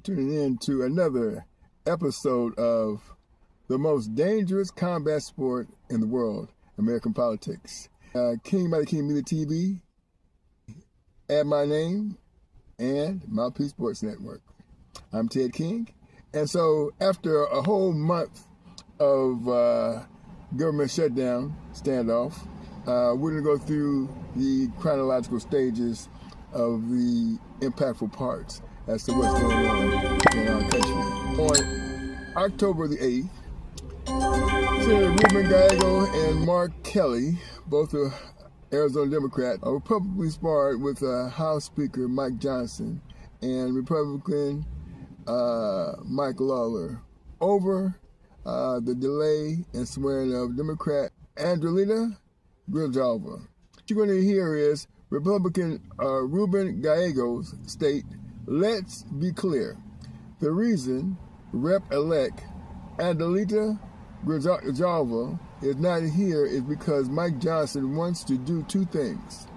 Tuning in to another episode of the most dangerous combat sport in the world, American politics. King by the King Media TV, add my name, and Mouthpiece Sports Network. I'm Ted King. And so after a whole month of government shutdown, standoff, we're going to go through the chronological stages of the impactful parts as to what's going on in our country. On October the 8th, Senator Ruben Gallego and Mark Kelly, both are Arizona Democrat, were publicly sparred with House Speaker Mike Johnson and Republican Mike Lawler over the delay in swearing of Democrat Andrelita Grijalva. What you're going to hear is Republican Ruben Gallegos state, "Let's be clear. The reason Rep-elect Andrelita Grijalva is not here is because Mike Johnson wants to do two things.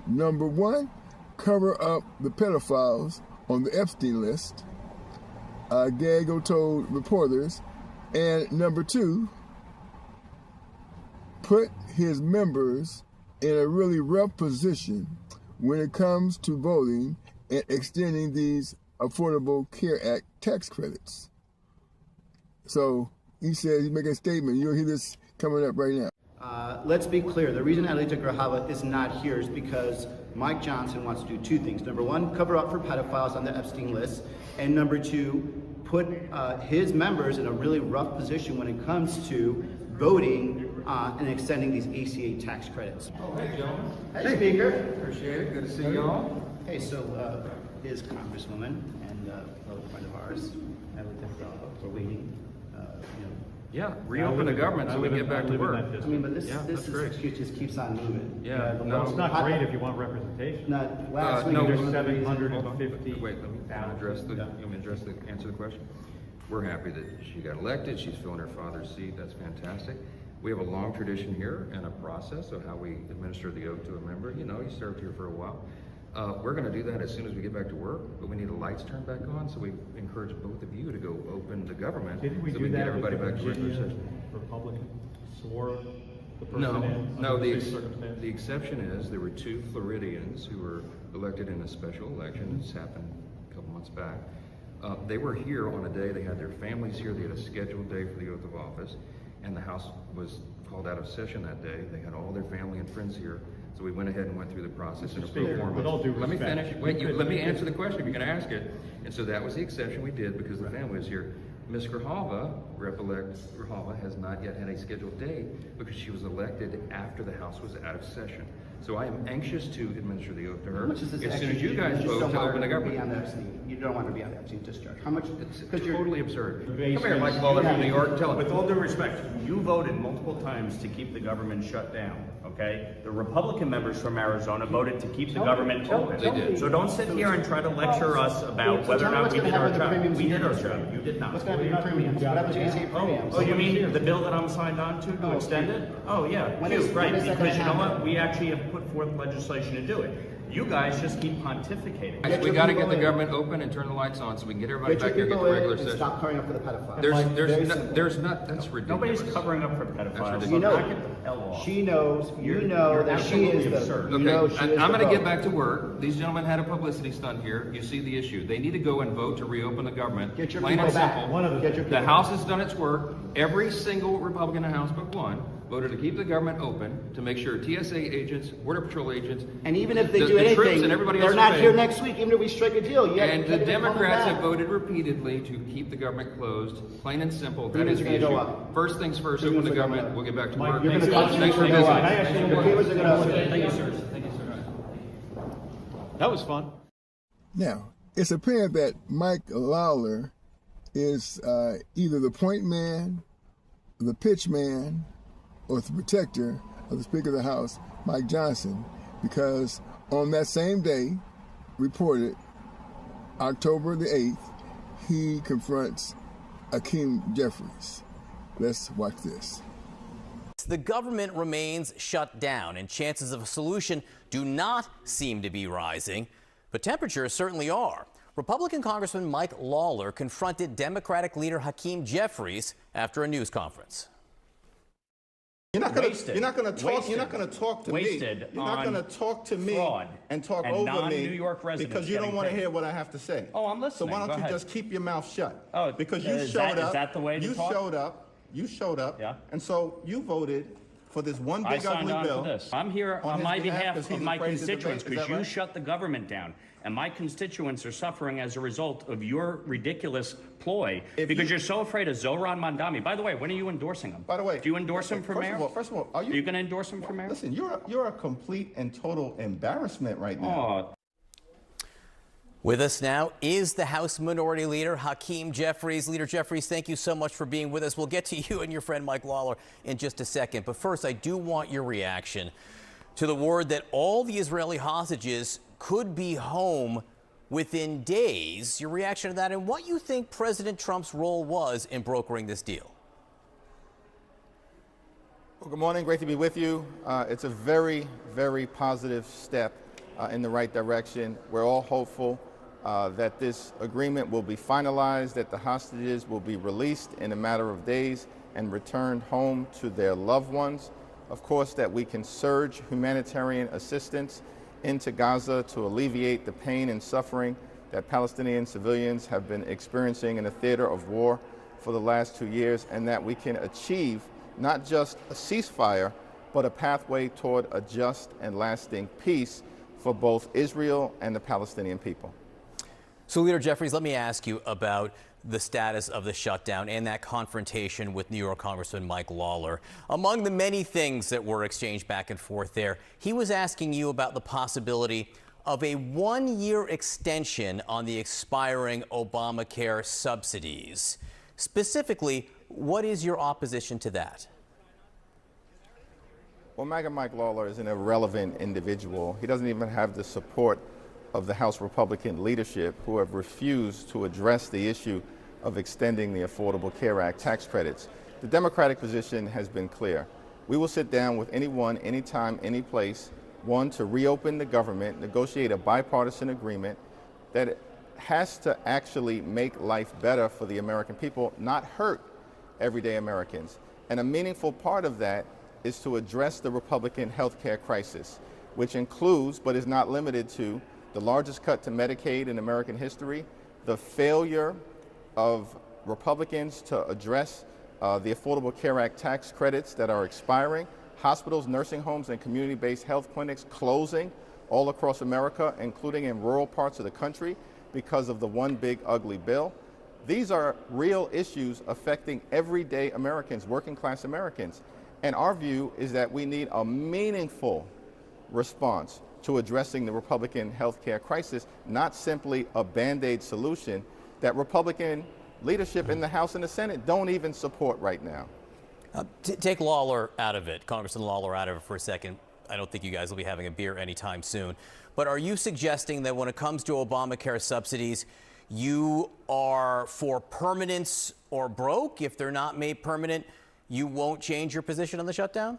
Number one, cover up the pedophiles on the Epstein list," Gallego told reporters, and number two, put his members in a really rough position when it comes to voting and extending these Affordable Care Act tax credits. So he says, he's making a statement. You'll hear this coming up right now. Let's be clear. The reason Andrelita Grijalva is not here is because Mike Johnson wants to do two things. Number one, cover up for pedophiles on the Epstein list. And number two, put his members in a really rough position when it comes to voting and extending these ACA tax credits. Oh, hey, gentlemen. Hey, Speaker. Appreciate it. Good to see y'all. Hey, so his Congresswoman and a friend of ours, Andrelita Grijalva, we're waiting. Yeah, reopen the government so we can get back to work. I mean, but this excuse just keeps on moving. Yeah, Well, it's not great if you want representation. Not last week. No, there there's was a reason. 750. Wait, let me answer the question. We're happy that she got elected. She's filling her father's seat. That's fantastic. We have a long tradition here and a process of how we administer the oath to a member. You know, you served here for a while. We're going to do that as soon as we get back to work, but we need the lights turned back on, so we encourage both of you to go open the government Didn't we so do we can that get everybody with the back to regular Virginia session. Republican swore the person No, in no. under these circumstances? The exception is there were two Floridians who were elected in a special election. This happened a couple months back. They were here on a day. They had their families here. They had a scheduled day for the oath of office, and the House was called out of session that day. They had all their family and friends here. So we went ahead and went through the process in a pro forma. With all due Let me respect, finish. Wait, let me answer the question if you're going to ask it. And so that was the exception we did because the family was here. Ms. Grijalva, Rep-elect Grijalva, has not yet had a scheduled day because she was elected after the House was out of session. So I am anxious to administer the oath to her How much is this as soon as actually- you guys just vote don't to want open the her to be government. on the Epstein. You don't want her to be on the Epstein discharge. How much? It's Because you're totally absurd. Come Evasion. here, Mike Lawler from New York. Tell With him. all due respect, you voted multiple times to keep the government shut down, okay? The Republican members from Arizona voted to keep the government open. They did. So don't sit here and try to lecture us about So whether tell or me not what's we gonna did our happen to job. premiums We in did our your job. district? You did not. What's going to happen to premiums? What happens to ACA premiums? Oh, you mean the bill that I'm signed on to extend it? Oh, yeah, When cute, is right, that because you know gonna happen? what? We actually have put forth legislation to do it. You guys just keep pontificating. Get We your got to people get the in. government open and turn the lights on so we can get everybody Get your back here and get people to in regular and session. stop covering up for the pedophiles. There's not, that's ridiculous. Nobody's covering up for pedophiles. ridiculous. You know, Knock it the hell off. she knows, you You're know that she is absolutely the, absurd. you Okay, know she is I'm the going to get vote. back to work. These gentlemen had a publicity stunt here. You see the issue. They need to go and vote to reopen the government. Get your Plain people and back. simple. Get your The people House back. has done its work. Every single Republican in the House but one voted to keep the government open, to make sure TSA agents, Border Patrol agents, And even if they the do troops anything, and everybody they're else not obey. here next week, even if we strike a deal. You And the have to get them Democrats back. have voted repeatedly to keep the government closed. Plain and simple. That Premiums is are the gonna issue. go up. First things first, Premiums open the are gonna government. go up. We'll get back to Mike, work. you're gonna Thanks Thanks for for visiting. visiting. Can I ask you one more Premiums are gonna up. Thank you, sir. Thank you, sir. That was fun. Now, it's apparent that Mike Lawler is either the point man, the pitch man, or the protector of the Speaker of the House, Mike Johnson, because on that same day, reported October the 8th, he confronts Hakeem Jeffries. Let's watch this. The government remains shut down, and chances of a solution do not seem to be rising, but temperatures certainly are. Republican Congressman Mike Lawler confronted Democratic leader Hakeem Jeffries after a news conference. You're not gonna Wasted. You're not gonna talk. Wasted. You're not gonna talk to me. Wasted You're not on gonna talk to me fraud and talk and over non-New me York residents because you don't getting want to paid. hear what I have to say. Oh, I'm listening. So why Go don't you ahead. just keep your mouth shut? Oh, because you is showed that- up. is that the way to you talk? showed up. You showed up. Yeah. And so you voted for this one I big signed ugly on bill. for this. I'm here on on his my behalf behalf 'cause of he's my afraid to debate. constituents Is because that you right? shut the government down. And my constituents are suffering as a result of your ridiculous ploy because you're so afraid of Zohran Mandami. By the way, when are you endorsing him? By the way, do you endorse him for first mayor? First of all, are Are you going to endorse him for mayor? Listen, you're a complete and total embarrassment right now. Oh, With us now is the House Minority Leader, Hakeem Jeffries. Leader Jeffries, thank you so much for being with us. We'll get to you and your friend Mike Lawler in just a second. But first, I do want your reaction to the word that all the Israeli hostages could be home within days. Your reaction to that and what you think President Trump's role was in brokering this deal. Well, good morning. Great to be with you. It's a very, very positive step in the right direction. We're all hopeful that this agreement will be finalized, that the hostages will be released in a matter of days and returned home to their loved ones. Of course, that we can surge humanitarian assistance into Gaza to alleviate the pain and suffering that Palestinian civilians have been experiencing in the theater of war for the last 2 years, and that we can achieve not just a ceasefire, but a pathway toward a just and lasting peace for both Israel and the Palestinian people. So, Leader Jeffries, let me ask you about the status of the shutdown and that confrontation with New York Congressman Mike Lawler. Among the many things that were exchanged back and forth there, he was asking you about the possibility of a one-year extension on the expiring Obamacare subsidies. Specifically, what is your opposition to that? Well, MAGA Mike Lawler is an irrelevant individual. He doesn't even have the support of the House Republican leadership, who have refused to address the issue of extending the Affordable Care Act tax credits. The Democratic position has been clear. We will sit down with anyone, anytime, any place, one, to reopen the government, negotiate a bipartisan agreement that has to actually make life better for the American people, not hurt everyday Americans. And a meaningful part of that is to address the Republican health care crisis, which includes, but is not limited to, the largest cut to Medicaid in American history, the failure of Republicans to address the Affordable Care Act tax credits that are expiring, hospitals, nursing homes, and community-based health clinics closing all across America, including in rural parts of the country, because of the one big ugly bill. These are real issues affecting everyday Americans, working class Americans. And our view is that we need a meaningful response to addressing the Republican health care crisis, not simply a Band-Aid solution that Republican leadership in the House and the Senate don't even support right now. Take Lawler out of it, Congressman Lawler out of it for a second. I don't think you guys will be having a beer anytime soon. But are you suggesting that when it comes to Obamacare subsidies, you are for permanence or broke? If they're not made permanent, you won't change your position on the shutdown?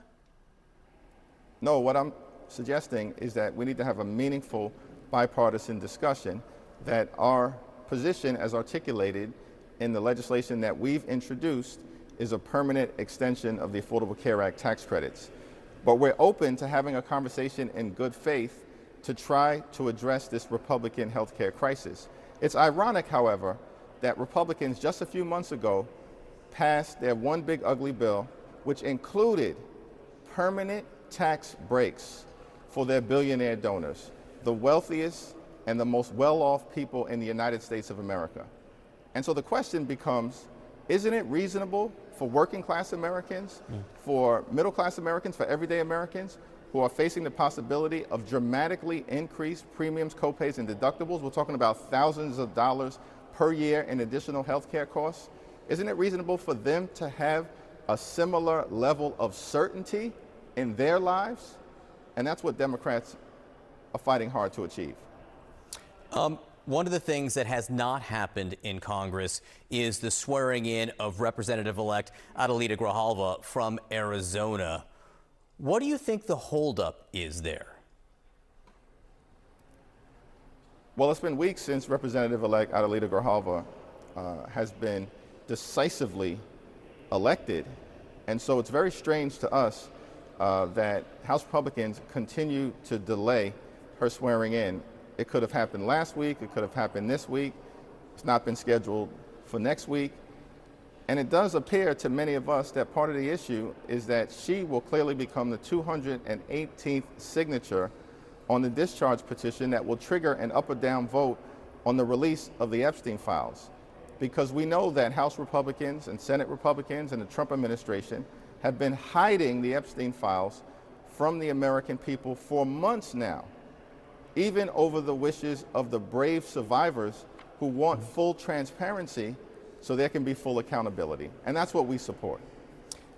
No, what I'm suggesting is that we need to have a meaningful bipartisan discussion, that our position as articulated in the legislation that we've introduced is a permanent extension of the Affordable Care Act tax credits. But we're open to having a conversation in good faith to try to address this Republican health care crisis. It's ironic, however, that Republicans just a few months ago passed their one big ugly bill, which included permanent tax breaks for their billionaire donors, the wealthiest and the most well-off people in the United States of America. And so the question becomes, isn't it reasonable for working class Americans, for middle class Americans, for everyday Americans who are facing the possibility of dramatically increased premiums, copays, and deductibles? We're talking about thousands of dollars per year in additional health care costs. Isn't it reasonable for them to have a similar level of certainty in their lives? And that's what Democrats are fighting hard to achieve. One of the things that has not happened in Congress is the swearing in of Representative-elect Adelita Grijalva from Arizona. What do you think the holdup is there? Well, it's been weeks since Representative-elect Adelita Grijalva has been decisively elected. And so it's very strange to us that House Republicans continue to delay her swearing in. It could have happened last week. It could have happened this week. It's not been scheduled for next week. And it does appear to many of us that part of the issue is that she will clearly become the 218th signature on the discharge petition that will trigger an up or down vote on the release of the Epstein files. Because we know that House Republicans and Senate Republicans and the Trump administration have been hiding the Epstein files from the American people for months now, even over the wishes of the brave survivors who want full transparency so there can be full accountability. And that's what we support.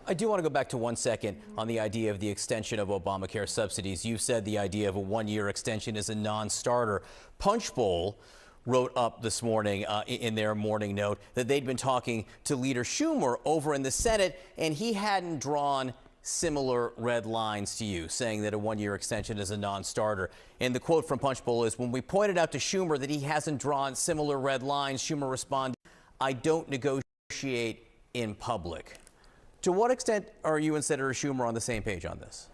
I do want to go back to 1 second on the idea of the extension of Obamacare subsidies. You said the idea of a one-year extension is a non-starter. Punchbowl wrote up this morning in their morning note that they'd been talking to Leader Schumer over in the Senate, and he hadn't drawn similar red lines to you, saying that a one-year extension is a non-starter. And the quote from Punchbowl is, when we pointed out to Schumer that he hasn't drawn similar red lines, Schumer responded, "I don't negotiate in public." To what extent are you and Senator Schumer on the same page on this?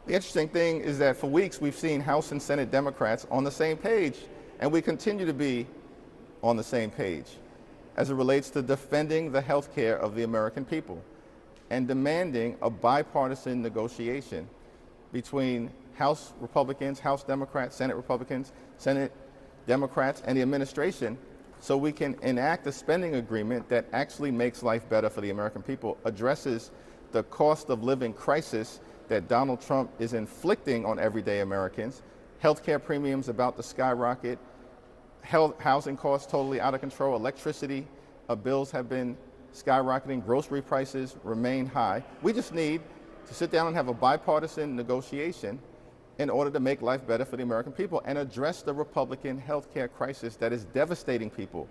The interesting thing is that for weeks we've seen House and Senate Democrats on the same page, and we continue to be on the same page as it relates to defending the health care of the American people and demanding a bipartisan negotiation between House Republicans, House Democrats, Senate Republicans, Senate Democrats, and the administration, so we can enact a spending agreement that actually makes life better for the American people, addresses the cost of living crisis that Donald Trump is inflicting on everyday Americans, healthcare premiums about to skyrocket, housing costs totally out of control, electricity bills have been skyrocketing, grocery prices remain high. We just need to sit down and have a bipartisan negotiation in order to make life better for the American people and address the Republican healthcare crisis that is devastating people.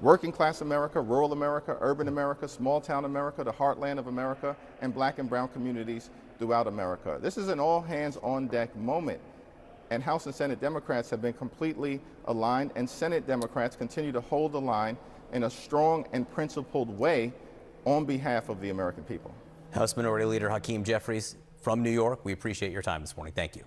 Working class America, rural America, urban America, small town America, the heartland of America, and black and brown communities throughout America. This is an all hands on deck moment. And House and Senate Democrats have been completely aligned, and Senate Democrats continue to hold the line in a strong and principled way on behalf of the American people. House Minority Leader Hakeem Jeffries from New York, we appreciate your time this morning. Thank you.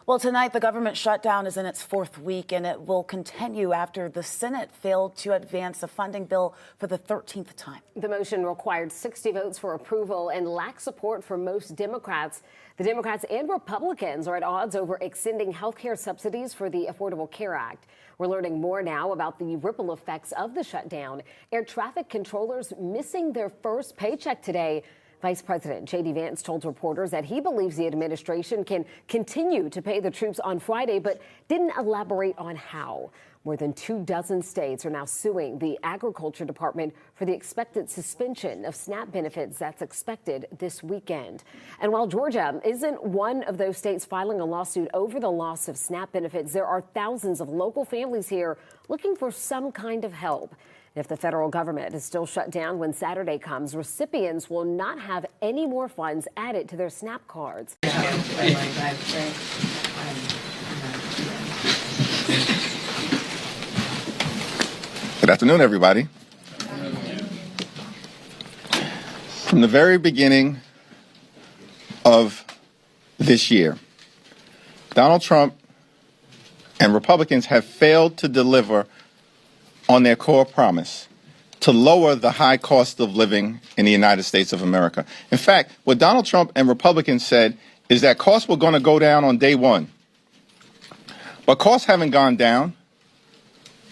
Well, tonight the government shutdown is in its fourth week, and it will continue after the Senate failed to advance a funding bill for the 13th time. The motion required 60 votes for approval and lacked support from most Democrats. The Democrats and Republicans are at odds over extending health care subsidies for the Affordable Care Act. We're learning more now about the ripple effects of the shutdown. Air traffic controllers missing their first paycheck today. Vice President J.D. Vance told reporters that he believes the administration can continue to pay the troops on Friday, but didn't elaborate on how. More than 24 states are now suing the Agriculture Department for the expected suspension of SNAP benefits that's expected this weekend. And while Georgia isn't one of those states filing a lawsuit over the loss of SNAP benefits, there are thousands of local families here looking for some kind of help. If the federal government is still shut down when Saturday comes, recipients will not have any more funds added to their SNAP cards. Good afternoon, everybody. From the very beginning of this year, Donald Trump and Republicans have failed to deliver on their core promise to lower the high cost of living in the United States of America. In fact, what Donald Trump and Republicans said is that costs were going to go down on day one. But costs haven't gone down.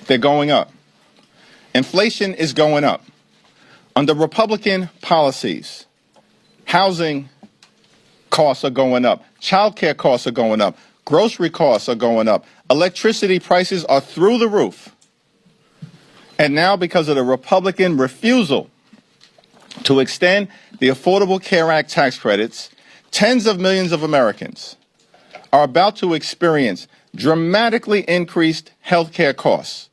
They're going up. Inflation is going up. Under Republican policies, housing costs are going up. Child care costs are going up. Grocery costs are going up. Electricity prices are through the roof. And now, because of the Republican refusal to extend the Affordable Care Act tax credits, tens of millions of Americans are about to experience dramatically increased health care costs.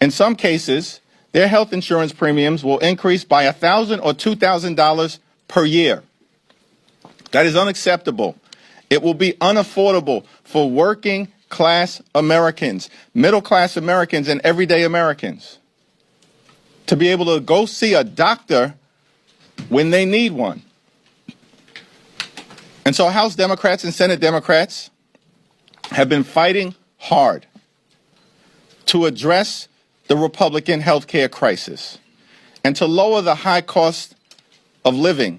In some cases, their health insurance premiums will increase by $1,000 or $2,000 per year. That is unacceptable. It will be unaffordable for working class Americans, middle class Americans, and everyday Americans to be able to go see a doctor when they need one. And so House Democrats and Senate Democrats have been fighting hard to address the Republican health care crisis and to lower the high cost of living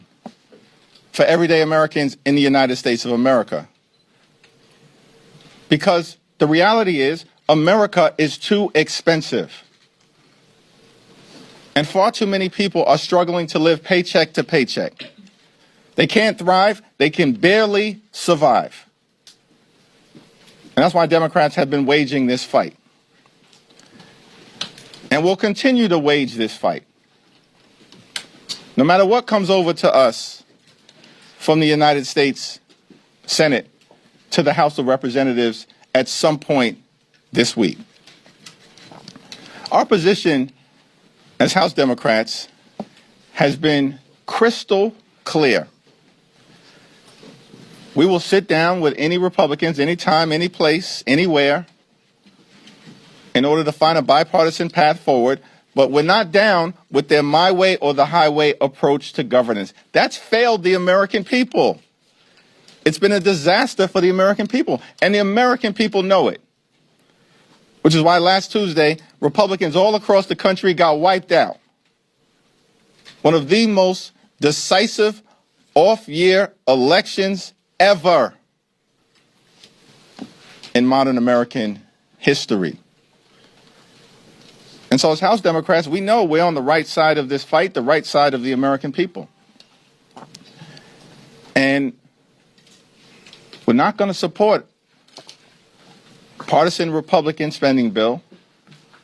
for everyday Americans in the United States of America. Because the reality is, America is too expensive. And far too many people are struggling to live paycheck to paycheck. They can't thrive, they can barely survive. And that's why Democrats have been waging this fight. And we'll continue to wage this fight. No matter what comes over to us from the United States Senate to the House of Representatives at some point this week. Our position as House Democrats has been crystal clear. We will sit down with any Republicans, anytime, any place, anywhere, in order to find a bipartisan path forward, but we're not down with their my way or the highway approach to governance. That's failed the American people. It's been a disaster for the American people, and the American people know it. Which is why last Tuesday, Republicans all across the country got wiped out. One of the most decisive off-year elections ever in modern American history. And so as House Democrats, we know we're on the right side of this fight, the right side of the American people. And we're not going to support a partisan Republican spending bill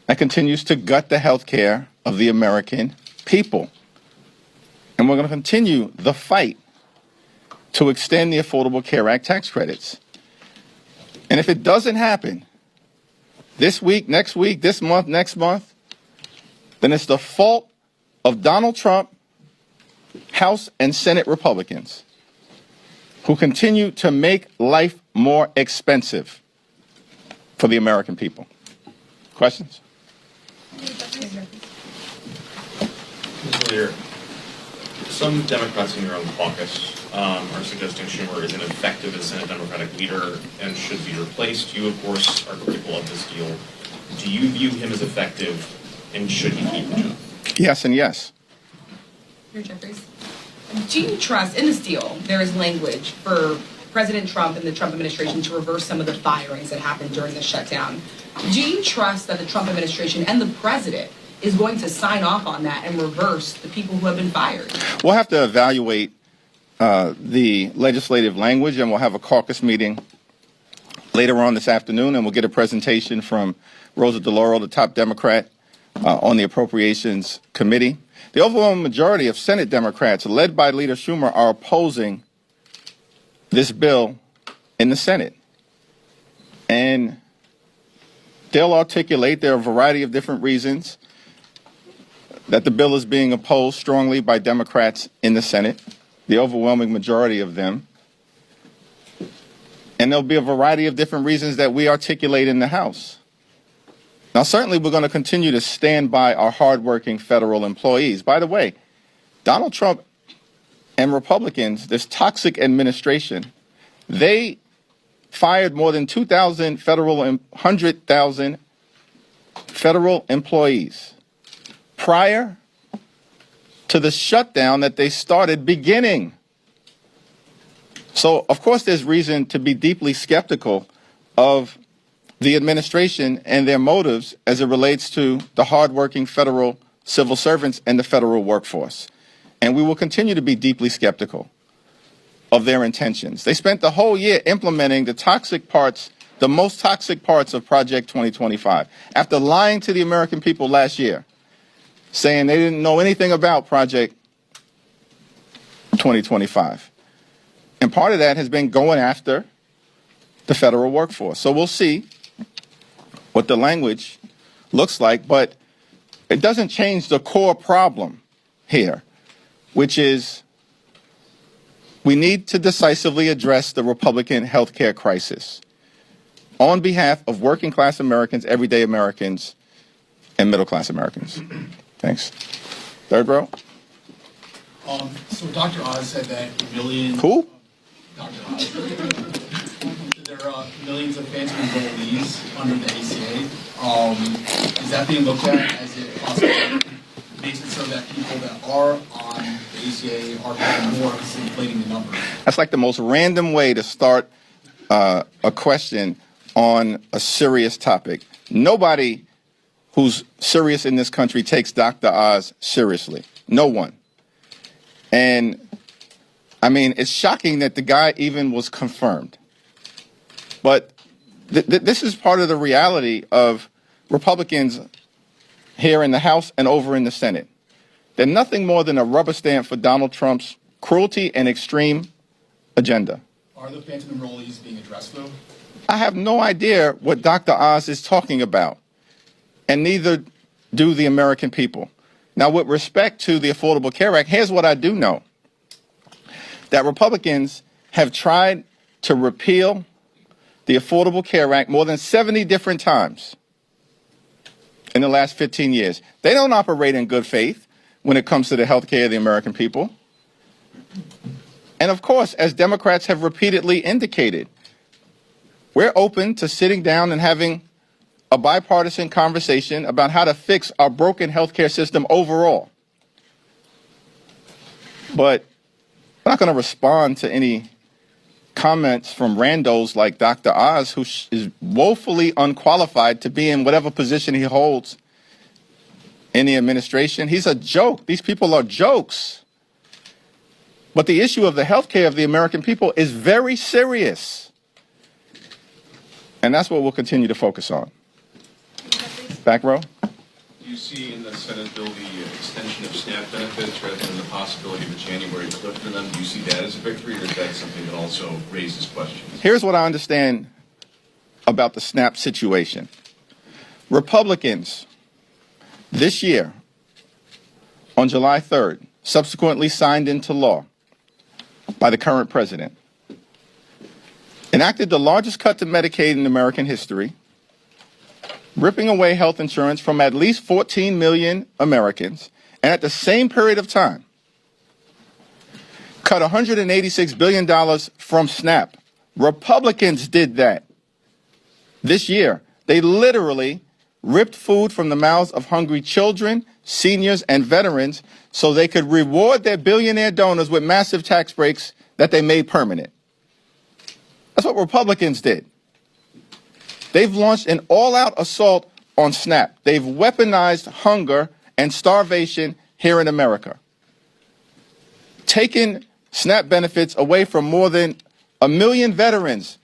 that continues to gut the health care of the American people. And we're going to continue the fight to extend the Affordable Care Act tax credits. And if it doesn't happen this week, next week, this month, next month, then it's the fault of Donald Trump, House and Senate Republicans, who continue to make life more expensive for the American people. Questions? Mr. Leader, some Democrats in your own caucus are suggesting Schumer is ineffective as Senate Democratic leader and should be replaced. You, of course, are critical of this deal. Do you view him as effective, and should he keep the job? Yes and yes. Mayor Jeffries, do you trust, in this deal, there is language for President Trump and the Trump administration to reverse some of the firings that happened during the shutdown. Do you trust that the Trump administration and the president is going to sign off on that and reverse the people who have been fired? We'll have to evaluate the legislative language, and we'll have a caucus meeting later on this afternoon, and we'll get a presentation from Rosa DeLauro, the top Democrat on the Appropriations Committee. The overwhelming majority of Senate Democrats, led by Leader Schumer, are opposing this bill in the Senate. And they'll articulate, there are a variety of different reasons that the bill is being opposed strongly by Democrats in the Senate, the overwhelming majority of them. And there'll be a variety of different reasons that we articulate in the House. Now, certainly we're going to continue to stand by our hardworking federal employees. By the way, Donald Trump and Republicans, this toxic administration, they fired more than 100,000 federal employees prior to the shutdown that they started beginning. So, of course, there's reason to be deeply skeptical of the administration and their motives as it relates to the hardworking federal civil servants and the federal workforce. And we will continue to be deeply skeptical of their intentions. They spent the whole year implementing the toxic parts, the most toxic parts of Project 2025. After lying to the American people last year, saying they didn't know anything about Project 2025. And part of that has been going after the federal workforce. So we'll see what the language looks like, but it doesn't change the core problem here, which is we need to decisively address the Republican health care crisis. on behalf of working class Americans, everyday Americans, and middle class Americans. Thanks. Third row. So Dr. Oz said that millions. Who? Dr. Oz. There are millions of phantom enrollees under the ACA. Is that being looked at as it possibly makes it so that people that are on the ACA are paying more, because inflating the numbers? That's like the most random way to start a question on a serious topic. Nobody who's serious in this country takes Dr. Oz seriously. No one. And I mean, it's shocking that the guy even was confirmed. But this is part of the reality of Republicans here in the House and over in the Senate. They're nothing more than a rubber stamp for Donald Trump's cruelty and extreme agenda. Are the phantom enrollees being addressed, though? I have no idea what Dr. Oz is talking about, and neither do the American people. Now, with respect to the Affordable Care Act, here's what I do know. That Republicans have tried to repeal the Affordable Care Act more than 70 different times in the last 15 years. They don't operate in good faith when it comes to the health care of the American people. And of course, as Democrats have repeatedly indicated, we're open to sitting down and having a bipartisan conversation about how to fix our broken healthcare system overall. But I'm not going to respond to any comments from randos like Dr. Oz, who is woefully unqualified to be in whatever position he holds in the administration. He's a joke. These people are jokes. But the issue of the health care of the American people is very serious. And that's what we'll continue to focus on. Back row. Do you see in the Senate bill the extension of SNAP benefits rather than the possibility of a January cliff in them? Do you see that as a victory, or is that something that also raises questions? Here's what I understand about the SNAP situation. Republicans this year, on July 3rd, subsequently signed into law by the current president, enacted the largest cut to Medicaid in American history, ripping away health insurance from at least 14 million Americans, and at the same period of time, cut $186 billion from SNAP. Republicans did that this year. They literally ripped food from the mouths of hungry children, seniors, and veterans so they could reward their billionaire donors with massive tax breaks that they made permanent. That's what Republicans did. They've launched an all-out assault on SNAP. They've weaponized hunger and starvation here in America, taken SNAP benefits away from more than 1 million veterans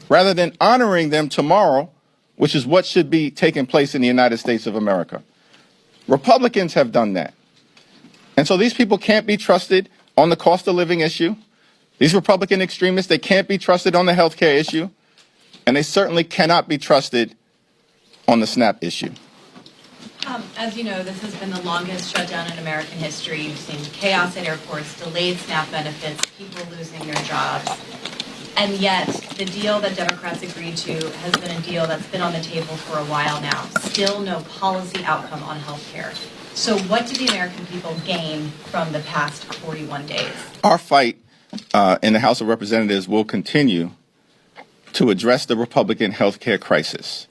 rather than honoring them tomorrow, which is what should be taking place in the United States of America. Republicans have done that. And so these people can't be trusted on the cost of living issue. These Republican extremists, they can't be trusted on the health care issue. And they certainly cannot be trusted on the SNAP issue. As you know, this has been the longest shutdown in American history. You've seen chaos at airports, delayed SNAP benefits, people losing their jobs. And yet, the deal that Democrats agreed to has been a deal that's been on the table for a while now. Still no policy outcome on health care. So what did the American people gain from the past 41 days? Our fight in the House of Representatives will continue to address the Republican health care crisis.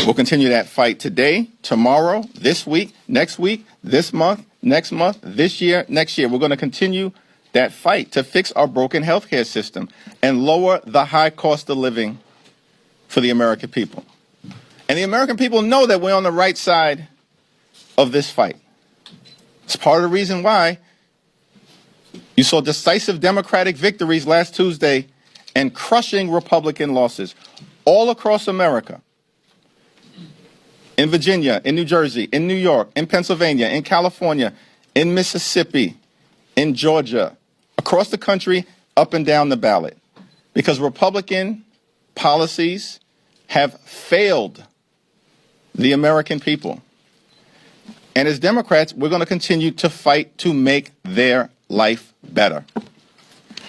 We'll continue that fight today, tomorrow, this week, this month, next month, this year, next year. We're going to continue that fight to fix our broken health care system and lower the high cost of living for the American people. And the American people know that we're on the right side of this fight. It's part of the reason why you saw decisive Democratic victories last Tuesday and crushing Republican losses all across America. In Virginia, in New Jersey, in New York, in Pennsylvania, in California, in Mississippi, in Georgia, across the country, up and down the ballot. Because Republican policies have failed the American people. And as Democrats, we're going to continue to fight to make their life better.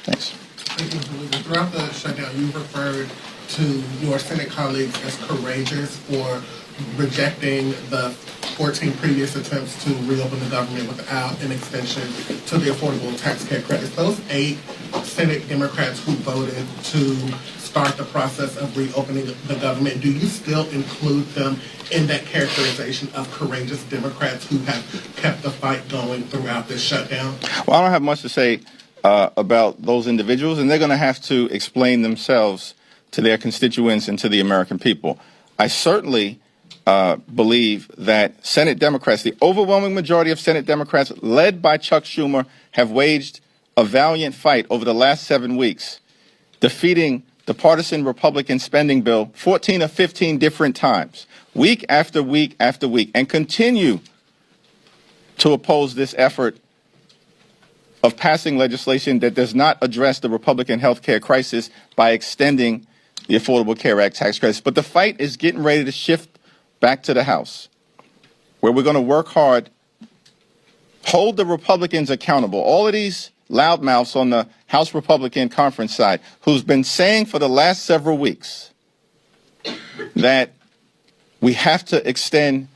Thanks. Thank you, Mr. Leader. Throughout the shutdown, you referred to your Senate colleagues as courageous for rejecting the 14 previous attempts to reopen the government without an extension to the affordable tax care credits. Those 8 Senate Democrats who voted to start the process of reopening the government, do you still include them in that characterization of courageous Democrats who have kept the fight going throughout this shutdown? Well, I don't have much to say about those individuals, and they're going to have to explain themselves to their constituents and to the American people. I certainly believe that Senate Democrats, the overwhelming majority of Senate Democrats, led by Chuck Schumer, have waged a valiant fight over the last 7 weeks, defeating the partisan Republican spending bill 14 or 15 different times, week after week after week, and continue to oppose this effort of passing legislation that does not address the Republican health care crisis by extending the Affordable Care Act tax credits. But the fight is getting ready to shift back to the House, where we're going to work hard, hold the Republicans accountable. All of these loudmouths on the House Republican conference side who's been saying for the last several weeks that we have to extend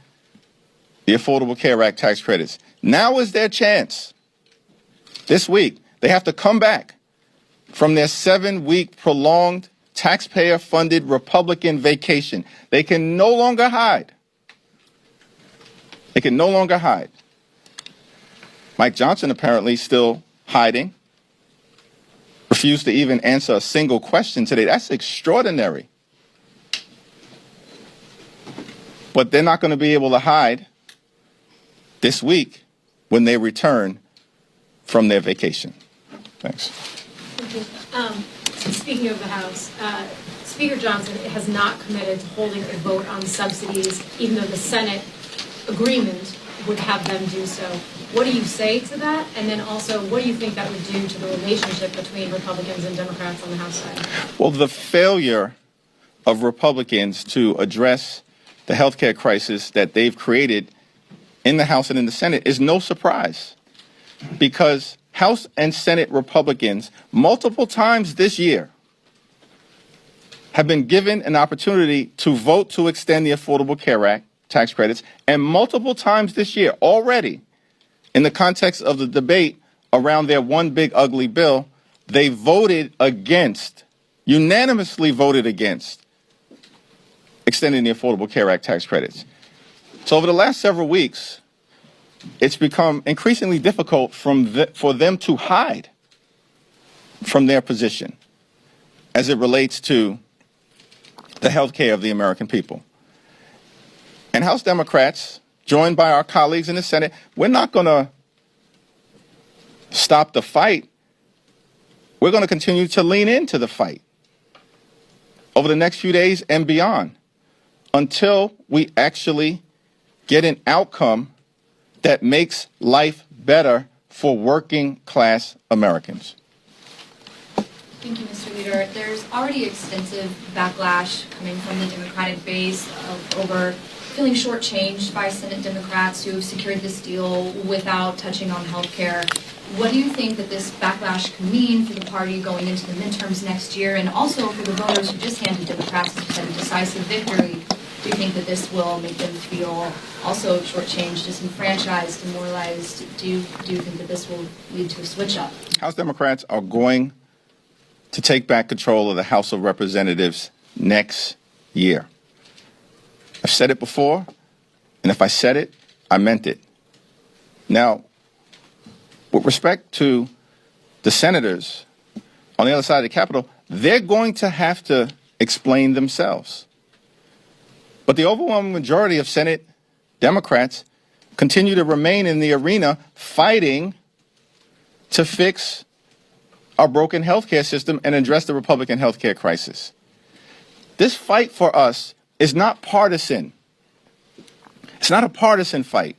the Affordable Care Act tax credits. Now is their chance. This week, they have to come back from their 7-week prolonged taxpayer-funded Republican vacation. They can no longer hide. They can no longer hide. Mike Johnson apparently still hiding, refused to even answer a single question today. That's extraordinary. But they're not going to be able to hide this week when they return from their vacation. Thanks. Thank you. Speaking of the House, Speaker Johnson has not committed to holding a vote on subsidies, even though the Senate agreement would have them do so. What do you say to that? And then also, what do you think that would do to the relationship between Republicans and Democrats on the House side? Well, the failure of Republicans to address the health care crisis that they've created in the House and in the Senate is no surprise, because House and Senate Republicans multiple times this year have been given an opportunity to vote to extend the Affordable Care Act tax credits, and multiple times this year already, in the context of the debate around their one big ugly bill, they voted against, unanimously voted against, extending the Affordable Care Act tax credits. So over the last several weeks, it's become increasingly difficult for them to hide from their position as it relates to the health care of the American people. And House Democrats, joined by our colleagues in the Senate, we're not going to stop the fight. We're going to continue to lean into the fight over the next few days and beyond until we actually get an outcome that makes life better for working class Americans. Thank you, Mr. Leader. There's already extensive backlash coming from the Democratic base over feeling shortchanged by Senate Democrats who secured this deal without touching on health care. What do you think that this backlash could mean for the party going into the midterms next year, and also for the voters who just handed Democrats a decisive victory? Do you think that this will make them feel also shortchanged, disenfranchised, demoralized? Do you think that this will lead to a switch up? House Democrats are going to take back control of the House of Representatives next year. I've said it before, and if I said it, I meant it. Now, with respect to the senators on the other side of the Capitol, they're going to have to explain themselves. But the overwhelming majority of Senate Democrats continue to remain in the arena fighting to fix our broken health care system and address the Republican health care crisis. This fight for us is not partisan. It's not a partisan fight.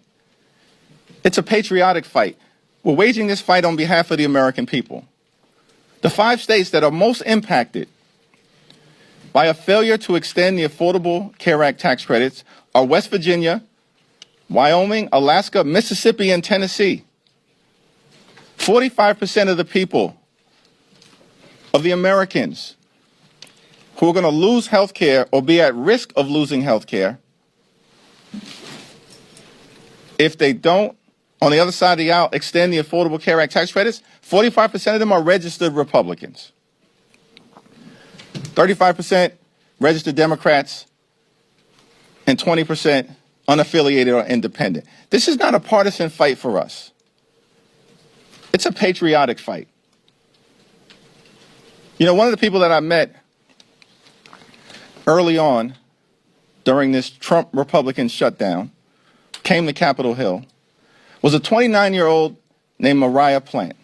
It's a patriotic fight. We're waging this fight on behalf of the American people. The 5 states that are most impacted by a failure to extend the Affordable Care Act tax credits are West Virginia, Wyoming, Alaska, Mississippi, and Tennessee. 45% of the people of the Americans who are going to lose health care or be at risk of losing health care if they don't, on the other side of the aisle, extend the Affordable Care Act tax credits. 45% of them are registered Republicans. 35% registered Democrats, and 20% unaffiliated or independent. This is not a partisan fight for us. It's a patriotic fight. You know, one of the people that I met early on during this Trump Republican shutdown, came to Capitol Hill, was a 29-year-old named Mariah Plant.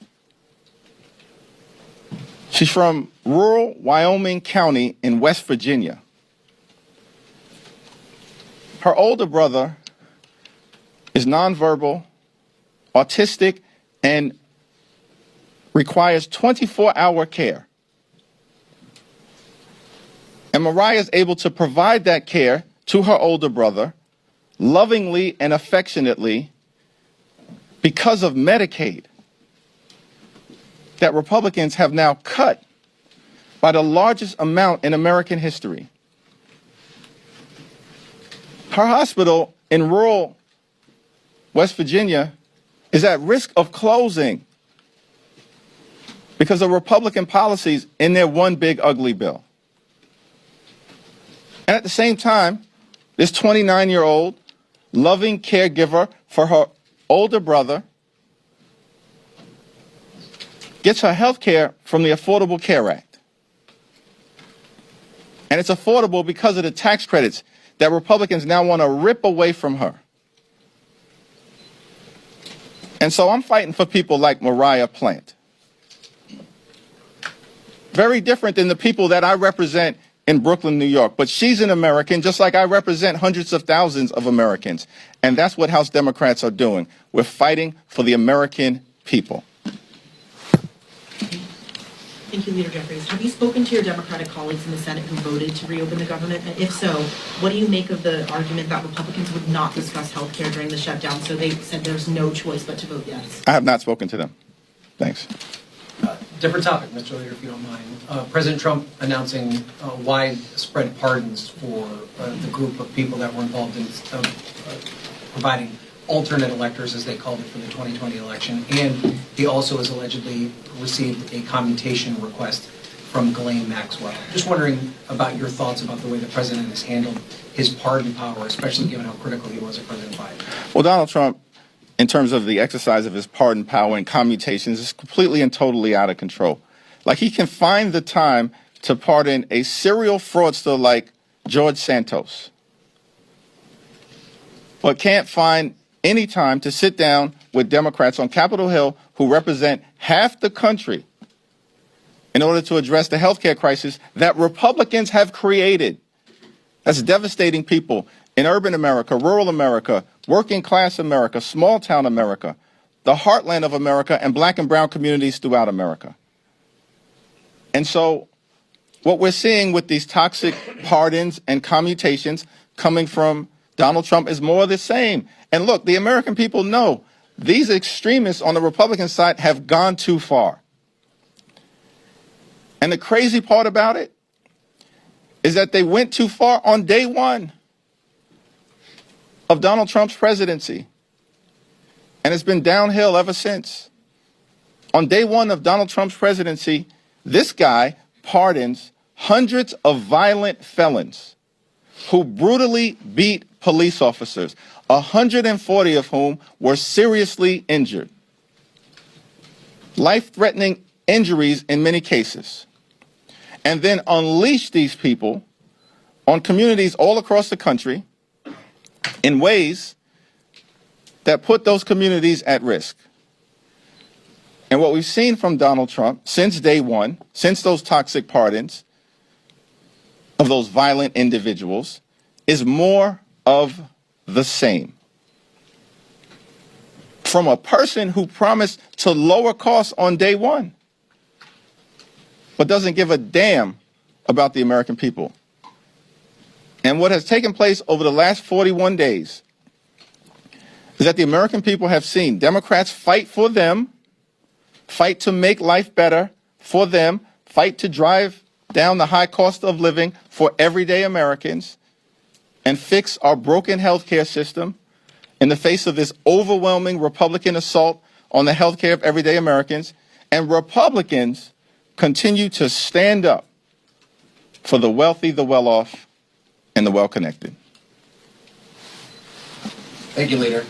She's from rural Wyoming County in West Virginia. Her older brother is nonverbal, autistic, and requires 24-hour care. And Mariah is able to provide that care to her older brother lovingly and affectionately because of Medicaid that Republicans have now cut by the largest amount in American history. Her hospital in rural West Virginia is at risk of closing because of Republican policies in their one big ugly bill. And at the same time, this 29-year-old loving caregiver for her older brother gets her health care from the Affordable Care Act. And it's affordable because of the tax credits that Republicans now want to rip away from her. And so I'm fighting for people like Mariah Plant. Very different than the people that I represent in Brooklyn, New York. But she's an American, just like I represent hundreds of thousands of Americans. And that's what House Democrats are doing. We're fighting for the American people. Thank you, Leader Jeffries. Have you spoken to your Democratic colleagues in the Senate who voted to reopen the government? And if so, what do you make of the argument that Republicans would not discuss health care during the shutdown, so they said there's no choice but to vote yes? I have not spoken to them. Thanks. Different topic, Mr. Leader, if you don't mind. President Trump announcing widespread pardons for the group of people that were involved in providing alternate electors, as they called it, for the 2020 election. And he also has allegedly received a commutation request from Ghislaine Maxwell. Just wondering about your thoughts about the way the president has handled his pardon power, especially given how critical he was of President Biden. Well, Donald Trump, in terms of the exercise of his pardon power and commutations, is completely and totally out of control. Like, he can find the time to pardon a serial fraudster like George Santos, but can't find any time to sit down with Democrats on Capitol Hill who represent half the country in order to address the health care crisis that Republicans have created. That's devastating people in urban America, rural America, working class America, small town America, the heartland of America, and black and brown communities throughout America. And so what we're seeing with these toxic pardons and commutations coming from Donald Trump is more of the same. And look, the American people know these extremists on the Republican side have gone too far. And the crazy part about it is that they went too far on day one of Donald Trump's presidency. And it's been downhill ever since. On day one of Donald Trump's presidency, this guy pardons hundreds of violent felons who brutally beat police officers, 140 of whom were seriously injured. Life-threatening injuries in many cases. And then unleash these people on communities all across the country in ways that put those communities at risk. And what we've seen from Donald Trump since day one, since those toxic pardons of those violent individuals, is more of the same. From a person who promised to lower costs on day one, but doesn't give a damn about the American people. And what has taken place over the last 41 days is that the American people have seen Democrats fight for them, fight to make life better for them, fight to drive down the high cost of living for everyday Americans, and fix our broken healthcare system in the face of this overwhelming Republican assault on the healthcare of everyday Americans. And Republicans continue to stand up for the wealthy, the well-off, and the well-connected. Thank you, Leader.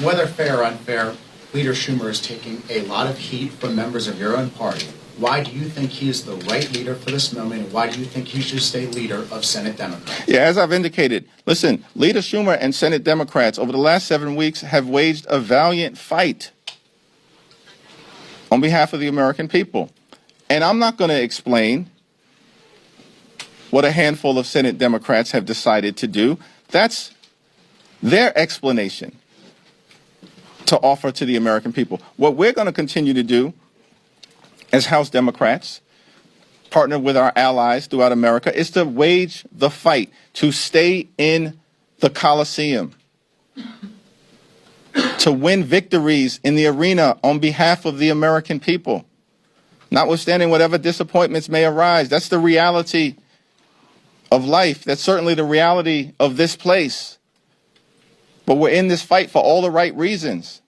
Whether fair or unfair, Leader Schumer is taking a lot of heat from members of your own party. Why do you think he is the right leader for this moment, and why do you think he should stay leader of Senate Democrats? Yeah, as I've indicated, listen, Leader Schumer and Senate Democrats over the last 7 weeks have waged a valiant fight on behalf of the American people. And I'm not going to explain what a handful of Senate Democrats have decided to do. That's their explanation to offer to the American people. What we're going to continue to do as House Democrats, partner with our allies throughout America, is to wage the fight to stay in the Coliseum, to win victories in the arena on behalf of the American people, notwithstanding whatever disappointments may arise. That's the reality of life. That's certainly the reality of this place. But we're in this fight for all the right reasons,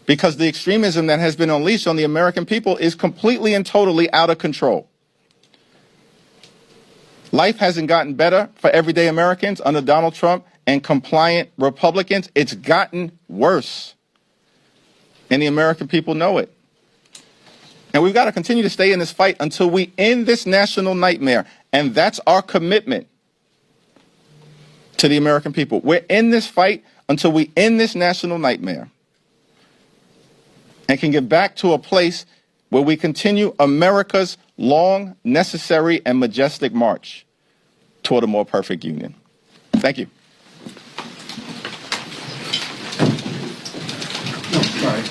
because the extremism that has been unleashed on the American people is completely and totally out of control. Life hasn't gotten better for everyday Americans under Donald Trump and compliant Republicans. It's gotten worse. And the American people know it. And we've got to continue to stay in this fight until we end this national nightmare. And that's our commitment to the American people. We're in this fight until we end this national nightmare and can get back to a place where we continue America's long, necessary, and majestic march toward a more perfect union. Thank you. Sorry.